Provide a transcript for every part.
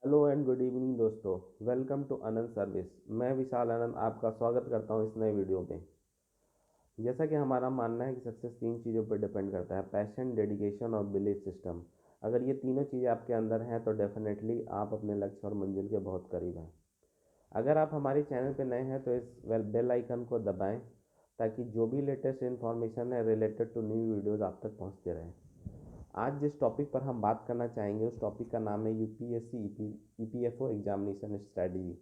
Hello and good evening दोस्तों। Welcome to Anant service. मैं विशाल आनंद आपका स्वागत करता हूं इस नए वीडियो में। जैसा कि हमारा मानना है कि सक्सेस तीन चीज़ों पर डिपेंड करता है: पैशन, डेडिकेशन और बिलीफ सिस्टम। अगर ये तीनों चीज़ें आपके अंदर हैं तो डेफिनेटली आप अपने लक्ष्य और मंजिल के बहुत करीब हैं। अगर आप हमारे चैनल पर नए हैं तो इस बेल आइकन को दबाएं ताकि जो भी लेटेस्ट इन्फॉर्मेशन है रिलेटेड टू न्यू वीडियोज़ आप तक पहुँचते रहें। आज जिस टॉपिक पर हम बात करना चाहेंगे उस टॉपिक का नाम है यूपीएससी ईपीएफओ एग्जामिनेशन स्ट्रेटजी।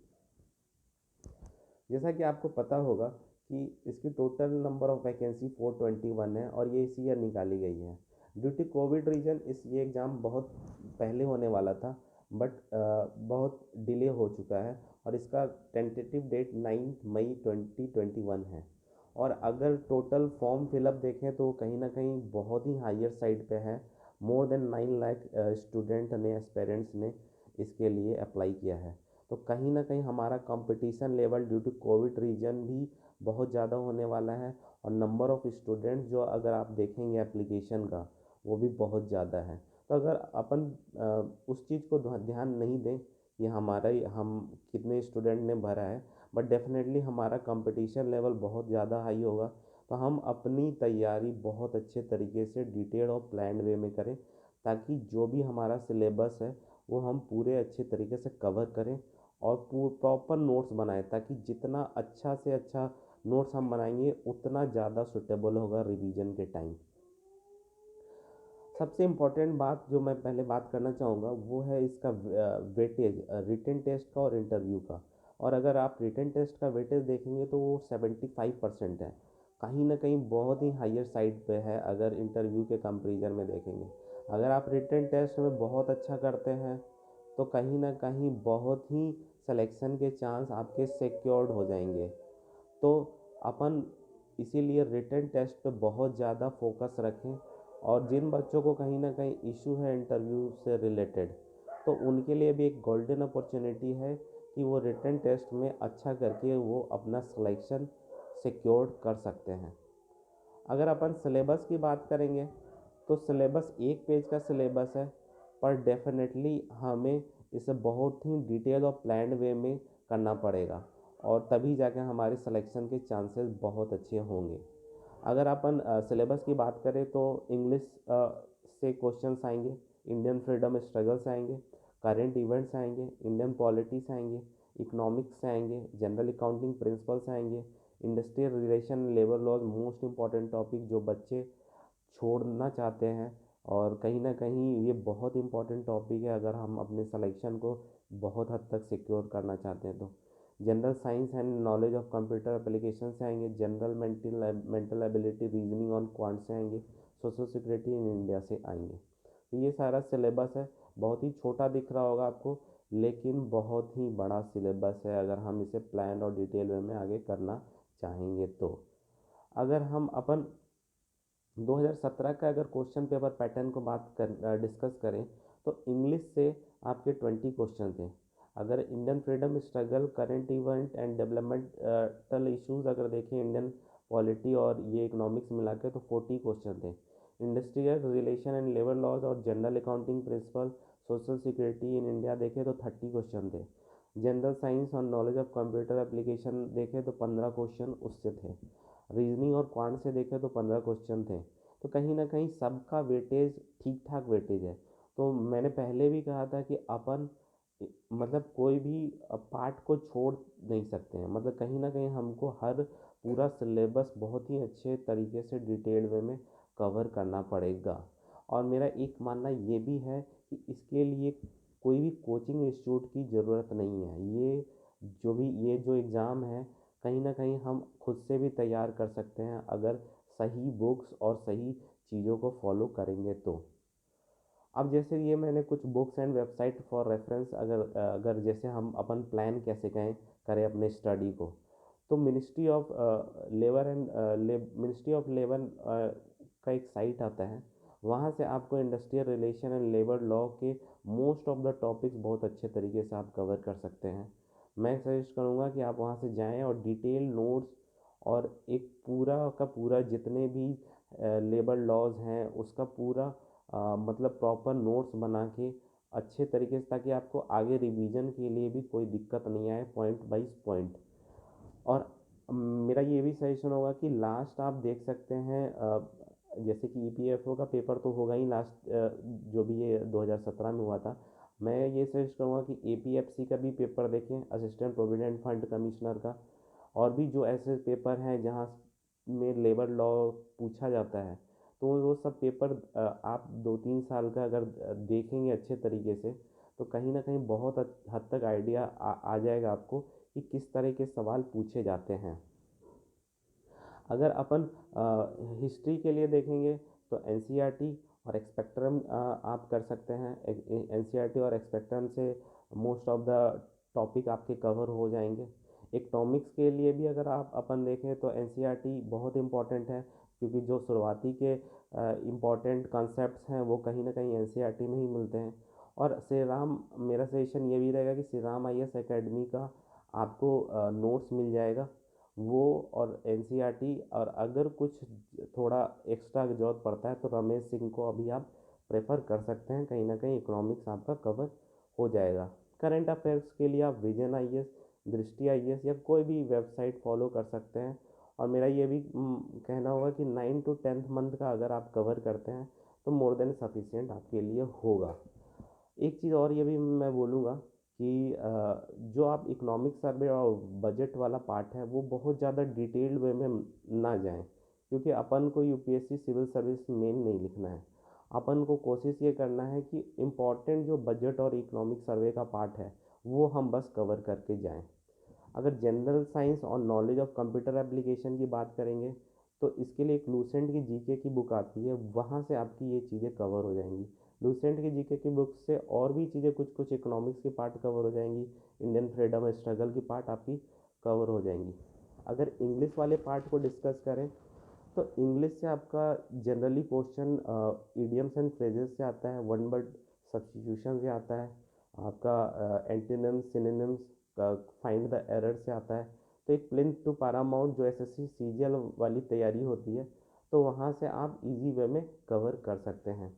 जैसा कि आपको पता होगा कि इसकी टोटल नंबर ऑफ वैकेंसी 421 है और ये इसी ईयर निकाली गई है। ड्यू टू कोविड रीजन ये एग्ज़ाम बहुत पहले होने वाला था, बट बहुत डिले हो चुका है और इसका टेंटेटिव डेट 9 मई 2021 है। और अगर टोटल फॉर्म फिलअप देखें तो कहीं ना कहीं बहुत ही हायर साइड पे है। मोर देन 9 लाख स्टूडेंट ने, एस्पेरेंट्स ने इसके लिए अप्लाई किया है। तो कहीं ना कहीं हमारा competition level due to covid reason भी बहुत ज़्यादा होने वाला है। और नंबर ऑफ़ स्टूडेंट्स जो अगर आप देखेंगे एप्लीकेशन का, वो भी बहुत ज़्यादा है। तो अगर अपन उस चीज़ को ध्यान नहीं दें कि हम कितने स्टूडेंट ने भरा है, बट डेफिनेटली हमारा कंपटीशन लेवल बहुत ज़्यादा हाई होगा। तो हम अपनी तैयारी बहुत अच्छे तरीके से डिटेल और प्लान्ड वे में करें ताकि जो भी हमारा सिलेबस है वो हम पूरे अच्छे तरीके से कवर करें और प्रॉपर नोट्स बनाएं ताकि जितना अच्छा से अच्छा नोट्स हम बनाएंगे उतना ज़्यादा सुटेबल होगा रिवीजन के टाइम। सबसे इम्पोर्टेंट बात जो मैं पहले बात करना चाहूँगा वो है इसका वेटेज, रिटन टेस्ट का और इंटरव्यू का। और अगर आप रिटन टेस्ट का वेटेज देखेंगे तो वो 75% है। कहीं ना कहीं बहुत ही हायर साइड पे है अगर इंटरव्यू के कंपेरिजन में देखेंगे। अगर आप रिटन टेस्ट में बहुत अच्छा करते हैं तो कहीं ना कहीं बहुत ही सिलेक्शन के चांस आपके सिक्योर्ड हो जाएंगे। तो अपन इसीलिए रिटन टेस्ट पे बहुत ज़्यादा फोकस रखें। और जिन बच्चों को कहीं ना कहीं इशू है इंटरव्यू से रिलेटेड, तो उनके लिए भी एक गोल्डन अपॉर्चुनिटी है कि वो रिटन टेस्ट में अच्छा करके वो अपना सिलेक्शन सिक्योर कर सकते हैं। अगर अपन सिलेबस की बात करेंगे तो सिलेबस एक पेज का सिलेबस है, पर डेफिनेटली हमें इसे बहुत ही डिटेल और प्लान्ड वे में करना पड़ेगा और तभी जाकर हमारे सिलेक्शन के चांसेस बहुत अच्छे होंगे। अगर अपन सिलेबस की बात करें तो इंग्लिश से क्वेश्चंस आएंगे, इंडियन फ्रीडम स्ट्रगल्स आएंगे, करेंट इवेंट्स आएंगे, इंडियन पॉलिटिक्स आएंगे, इकोनॉमिक्स आएंगे, जनरल अकाउंटिंग प्रिंसिपल्स आएंगे, industrial relation, labour laws, most important topic जो बच्चे छोड़ना चाहते हैं। और कहीं ना कहीं ये बहुत इंपॉर्टेंट टॉपिक है अगर हम अपने सिलेक्शन को बहुत हद तक सिक्योर करना चाहते हैं तो। General science and knowledge of computer application से आएंगे, general mental ability, reasoning on quant से आएंगे, सोशल सिक्योरिटी इन इंडिया से आएंगे। तो ये सारा सिलेबस है। बहुत ही छोटा दिख रहा होगा आपको, लेकिन बहुत ही बड़ा सिलेबस है अगर हम इसे प्लान और डिटेल वे में आगे करना चाहेंगे तो। अगर हम अपन 2017 का अगर क्वेश्चन पेपर पैटर्न को बात कर डिस्कस करें तो इंग्लिश से आपके 20 क्वेश्चन थे। अगर Indian freedom struggle, current event and developmental issues अगर देखें, इंडियन पॉलिटी और ये इकोनॉमिक्स मिला के तो 40 क्वेश्चन थे। Industrial relation and labour laws और general accounting principle, social security in India देखें तो 30 क्वेश्चन थे। जनरल साइंस और नॉलेज ऑफ कंप्यूटर एप्लीकेशन देखें तो 15 क्वेश्चन उससे थे। रीजनिंग और क्वांट से देखें तो 15 क्वेश्चन थे। तो कहीं ना कहीं सबका वेटेज ठीक ठाक वेटेज है। तो मैंने पहले भी कहा था कि अपन मतलब कोई भी पार्ट को छोड़ नहीं सकते हैं। मतलब कहीं ना कहीं हमको हर पूरा सिलेबस बहुत ही अच्छे तरीके से डिटेल वे में कवर करना पड़ेगा। और मेरा एक मानना ये भी है कि इसके लिए कोई भी कोचिंग इंस्टीट्यूट की ज़रूरत नहीं है। ये जो एग्ज़ाम है कहीं ना कहीं हम खुद से भी तैयार कर सकते हैं अगर सही बुक्स और सही चीज़ों को फॉलो करेंगे तो। अब जैसे ये मैंने कुछ books and website for reference, अगर अगर जैसे हम अपन प्लान कैसे करें अपने स्टडी को, तो मिनिस्ट्री ऑफ लेबर का एक साइट आता है। वहाँ से आपको industrial relation and labour law के मोस्ट ऑफ द टॉपिक्स बहुत अच्छे तरीके से आप कवर कर सकते हैं। मैं सजेस्ट करूँगा कि आप वहाँ से जाएं और डिटेल नोट्स और एक पूरा का पूरा जितने भी लेबर लॉज हैं उसका पूरा मतलब प्रॉपर नोट्स बना के अच्छे तरीके से, ताकि आपको आगे रिवीजन के लिए भी कोई दिक्कत नहीं आए पॉइंट बाई पॉइंट। और मेरा ये भी सजेशन होगा कि लास्ट आप देख सकते हैं, जैसे कि ईपीएफओ का पेपर तो होगा ही लास्ट, जो भी ये 2017 में हुआ था। मैं ये सजेस्ट करूँगा कि एपीएफसी का भी पेपर देखें, असिस्टेंट प्रोविडेंट फंड कमिश्नर का। और भी जो ऐसे पेपर हैं जहाँ में लेबर लॉ पूछा जाता है, तो वो सब पेपर आप 2-3 साल का अगर देखेंगे अच्छे तरीके से, तो कहीं ना कहीं बहुत हद तक आइडिया आ जाएगा आपको कि किस तरह के सवाल पूछे जाते हैं। अगर अपन हिस्ट्री के लिए देखेंगे तो एनसीईआरटी और एक्सपेक्ट्रम आप कर सकते हैं। एनसीईआरटी और एक्सपेक्ट्रम से मोस्ट ऑफ द टॉपिक आपके कवर हो जाएंगे। इकोनॉमिक्स के लिए भी अगर आप अपन देखें तो एनसीईआरटी बहुत इम्पॉर्टेंट है, क्योंकि जो शुरुआती के इम्पॉर्टेंट कॉन्सेप्ट्स हैं वो कहीं ना कहीं एनसीईआरटी में ही मिलते हैं। और श्री राम, मेरा सजेशन ये भी रहेगा कि श्री राम आईएएस एकेडमी का आपको नोट्स मिल जाएगा वो, और एनसीईआरटी। और अगर कुछ थोड़ा एक्स्ट्रा ज़रूरत पड़ता है तो रमेश सिंह को अभी आप प्रेफर कर सकते हैं, कहीं ना कहीं इकोनॉमिक्स आपका कवर हो जाएगा। करंट अफेयर्स के लिए आप विजन आईएएस, दृष्टि आईएएस या कोई भी वेबसाइट फॉलो कर सकते हैं। और मेरा ये भी कहना होगा कि 9 to 10 मंथ का अगर आप कवर करते हैं तो मोर देन सफिशिएंट आपके लिए होगा। एक चीज़ और ये भी मैं बोलूँगा कि जो आप इकोनॉमिक सर्वे और बजट वाला पार्ट है वो बहुत ज़्यादा डिटेल्ड वे में ना जाएं, क्योंकि अपन को यूपीएससी सिविल सर्विस मेन नहीं लिखना है। अपन को कोशिश ये करना है कि इम्पॉर्टेंट जो बजट और इकोनॉमिक सर्वे का पार्ट है वो हम बस कवर करके जाएं। अगर जनरल साइंस और नॉलेज ऑफ कंप्यूटर एप्लीकेशन की बात करेंगे तो इसके लिए एक लूसेंट की जीके की बुक आती है, वहाँ से आपकी ये चीज़ें कवर हो जाएंगी। लूसेंट की जीके की बुक से और भी चीज़ें कुछ कुछ इकोनॉमिक्स की पार्ट कवर हो जाएंगी, इंडियन फ्रीडम स्ट्रगल की पार्ट आपकी कवर हो जाएंगी। अगर इंग्लिश वाले पार्ट को डिस्कस करें तो इंग्लिश से आपका generally question idioms and phrases से आता है, वन वर्ड सब्स्टिट्यूशन से आता है, आपका एंटीनिम्स सिनोनिम्स का फाइंड द एरर से आता है। तो एक प्लिंथ टू पैरामाउंट जो एसएससी सीजीएल वाली तैयारी होती है, तो वहाँ से आप इजी वे में कवर कर सकते हैं।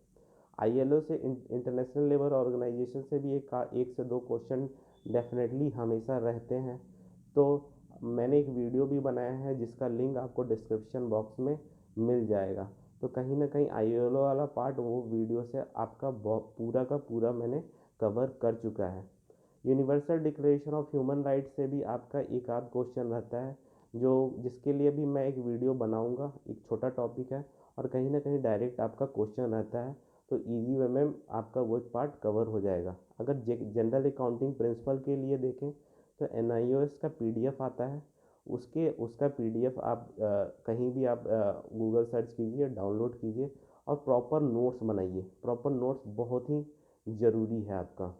आईएलओ से, इंटरनेशनल लेबर ऑर्गेनाइजेशन से भी एक से दो क्वेश्चन डेफिनेटली हमेशा रहते हैं। तो मैंने एक वीडियो भी बनाया है जिसका लिंक आपको डिस्क्रिप्शन बॉक्स में मिल जाएगा। तो कहीं ना कहीं आईएलओ वाला पार्ट वो वीडियो से आपका पूरा का पूरा मैंने कवर कर चुका है। Universal declaration of human rights से भी आपका एक आध क्वेश्चन रहता है, जो जिसके लिए भी मैं एक वीडियो बनाऊंगा। एक छोटा टॉपिक है और कहीं ना कहीं डायरेक्ट आपका क्वेश्चन रहता है, तो इजी वे में आपका वो पार्ट कवर हो जाएगा। अगर जनरल अकाउंटिंग प्रिंसिपल के लिए देखें तो एनआईओएस का पीडीएफ आता है, उसका पीडीएफ आप कहीं भी आप गूगल सर्च कीजिए, डाउनलोड कीजिए और प्रॉपर नोट्स बनाइए। प्रॉपर नोट्स बहुत ही ज़रूरी है आपका।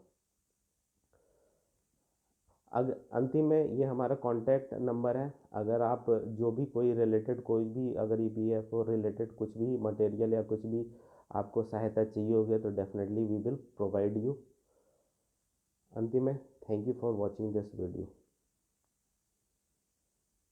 अगर अंतिम में ये हमारा कॉन्टैक्ट नंबर है, अगर आप जो भी कोई रिलेटेड, कोई भी अगर ईपीएफओ रिलेटेड कुछ भी मटेरियल या कुछ भी आपको सहायता चाहिए होगी तो definitely we will provide you. अंतिम में thank you for watching this video.